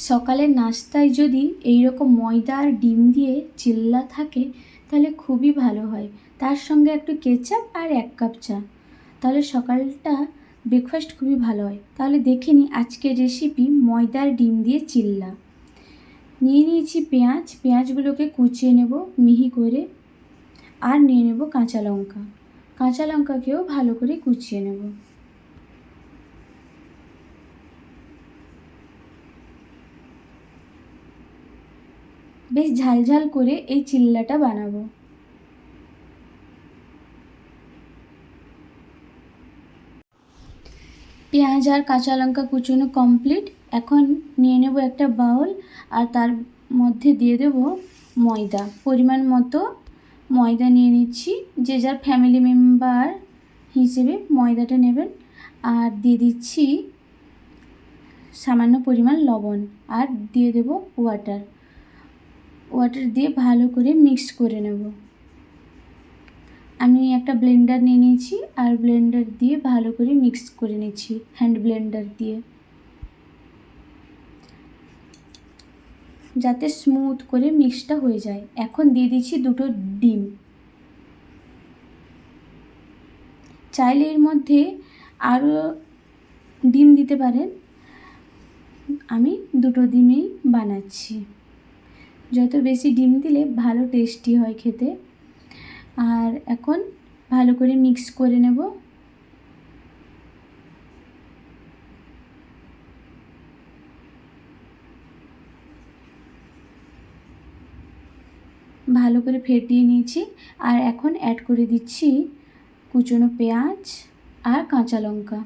সকালের নাস্তায় যদি এই রকম ময়দা আর ডিম দিয়ে চিল্লা থাকে তাহলে খুবই ভালো হয়। তার সঙ্গে একটু কেচাপ আর 1 কাপ চা, তাহলে সকালটা ব্রেকফাস্ট খুবই ভালো হয়। তাহলে দেখে নিই আজকের রেসিপি ময়দা আর ডিম দিয়ে চিল্লা। নিয়ে নিয়েছি পেঁয়াজগুলোকে কুচিয়ে নেব মিহি করে, আর নিয়ে নেব কাঁচা লঙ্কাকেও ভালো করে কুচিয়ে নেব। বেশ ঝালঝাল করে এই চিল্লাটা বানাবো। পেঁয়াজ আর কাঁচা লঙ্কা কুচোনো কমপ্লিট। এখন নিয়ে নেব একটা বাউল, আর তার মধ্যে দিয়ে দেব ময়দা। পরিমাণ মতো ময়দা নিয়ে নিচ্ছি, যে যার ফ্যামিলি মেম্বার হিসেবে ময়দাটা নেবেন। আর দিয়ে দিচ্ছি সামান্য পরিমাণ লবণ, আর দিয়ে দেব ওয়াটার দিয়ে ভালো করে মিক্স করে নেব। আমি একটা ব্লেন্ডার নিয়ে নিয়েছি, আর ব্লেন্ডার দিয়ে ভালো করে মিক্স করে নিচ্ছি হ্যান্ড ব্লেন্ডার দিয়ে, যাতে স্মুথ করে মিক্সটা হয়ে যায়। এখন দিয়ে দিচ্ছি 2টো ডিম। চাইলে এর মধ্যে আরও ডিম দিতে পারেন, আমি 2টো ডিমেই বানাচ্ছি। যত বেশি ডিম দিলে ভালো টেস্টি হয় খেতে। আর এখন ভালো করে মিক্স করে নেব। ভালো করে ফেটিয়ে নিয়েছি, আর এখন অ্যাড করে দিচ্ছি কুচনো পেঁয়াজ আর কাঁচা লঙ্কা।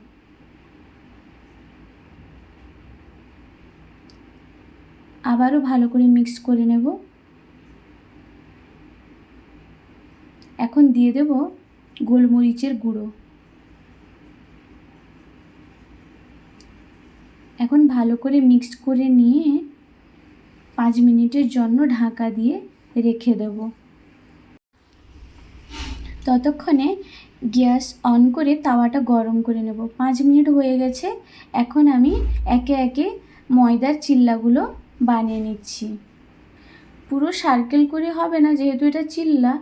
আবারও ভালো করে মিক্স করে নেব। এখন দিয়ে দেব গোলমরিচের গুঁড়ো। এখন ভালো করে মিক্স করে নিয়ে 5 মিনিটের জন্য ঢাকা দিয়ে রেখে দেব। ততক্ষণে গ্যাস অন করে তাওয়াটা গরম করে নেব। 5 মিনিট হয়ে গেছে। এখন আমি একে একে ময়দার চিল্লাগুলো বানিয়ে নিচ্ছি। পুরো সার্কেল করে হবে না, যেহেতু এটা চিল্লা।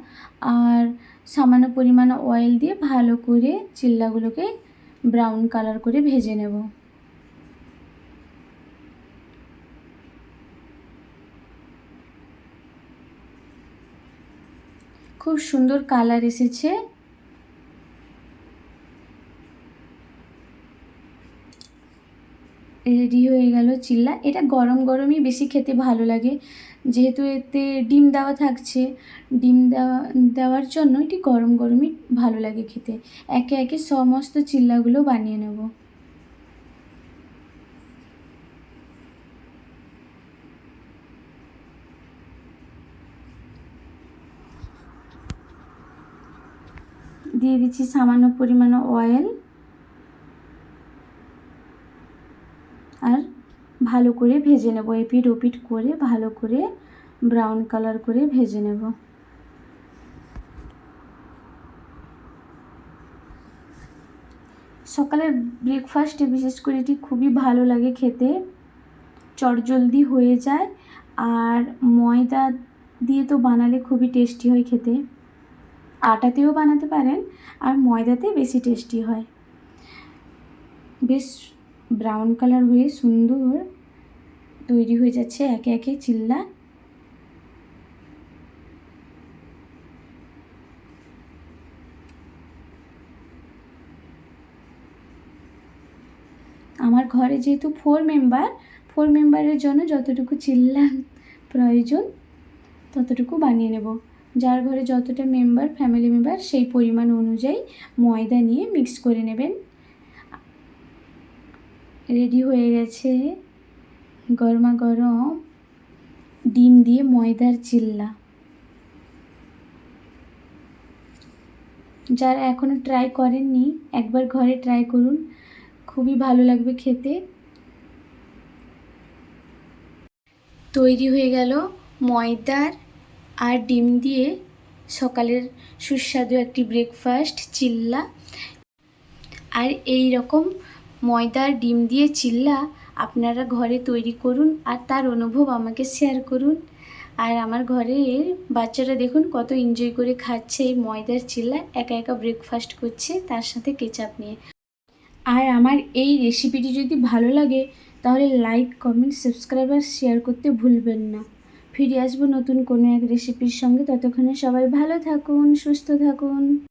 আর সামান্য পরিমাণ অয়েল দিয়ে ভালো করে চিল্লাগুলোকে ব্রাউন কালার করে ভেজে নেব। খুব সুন্দর কালার এসেছে। রেডি হয়ে গেল চিল্লা। এটা গরম গরমই বেশি খেতে ভালো লাগে, যেহেতু এতে ডিম দেওয়া থাকছে। ডিম দেওয়ার জন্য এটি গরম গরমই ভালো লাগে খেতে। একে একে সমস্ত চিল্লাগুলো বানিয়ে নেব। দিয়ে দিচ্ছি সামান্য পরিমাণ অয়েল, আর ভালো করে ভেজে নেব। এপিট ওপিট করে ভালো করে ব্রাউন কালার করে ভেজে নেব। সকালের ব্রেকফাস্টে বিশেষ করে এটি খুবই ভালো লাগে খেতে, চটজলদি হয়ে যায়। আর ময়দা দিয়ে তো বানালে খুবই টেস্টি হয় খেতে। আটাতেও বানাতে পারেন, আর ময়দাতে বেশি টেস্টি হয়। বেশ ব্রাউন কালার হয়ে সুন্দর তৈরি হয়ে যাচ্ছে একে একে চিল্লা। আমার ঘরে যেহেতু 4 মেম্বারের জন্য যতটুকু চিল্লা প্রয়োজন ততটুকু বানিয়ে নেব। যার ঘরে যতটা ফ্যামিলি মেম্বার সেই পরিমাণ অনুযায়ী ময়দা নিয়ে মিক্স করে নেবেন। রেডি হয়ে গেছে গরমা গরম ডিম দিয়ে ময়দার চিল্লা। যারা এখনও ট্রাই করেননি একবার ঘরে ট্রাই করুন, খুবই ভালো লাগবে খেতে। তৈরি হয়ে গেল ময়দার আর ডিম দিয়ে সকালের সুস্বাদু একটি ব্রেকফাস্ট চিল্লা। আর এই রকম ময়দার ডিম দিয়ে চিল্লা আপনারা ঘরে তৈরি করুন আর তার অনুভব আমাকে শেয়ার করুন। আর আমার ঘরের বাচ্চারা দেখুন কত এনজয় করে খাচ্ছে এই ময়দার চিল্লা, একা একা ব্রেকফাস্ট করছে তার সাথে কেচাপ নিয়ে। আর আমার এই রেসিপিটি যদি ভালো লাগে তাহলে লাইক, কমেন্ট, সাবস্ক্রাইব আর শেয়ার করতে ভুলবেন না। ফিরে আসবো নতুন কোনো এক রেসিপির সঙ্গে। ততক্ষণে সবাই ভালো থাকুন, সুস্থ থাকুন।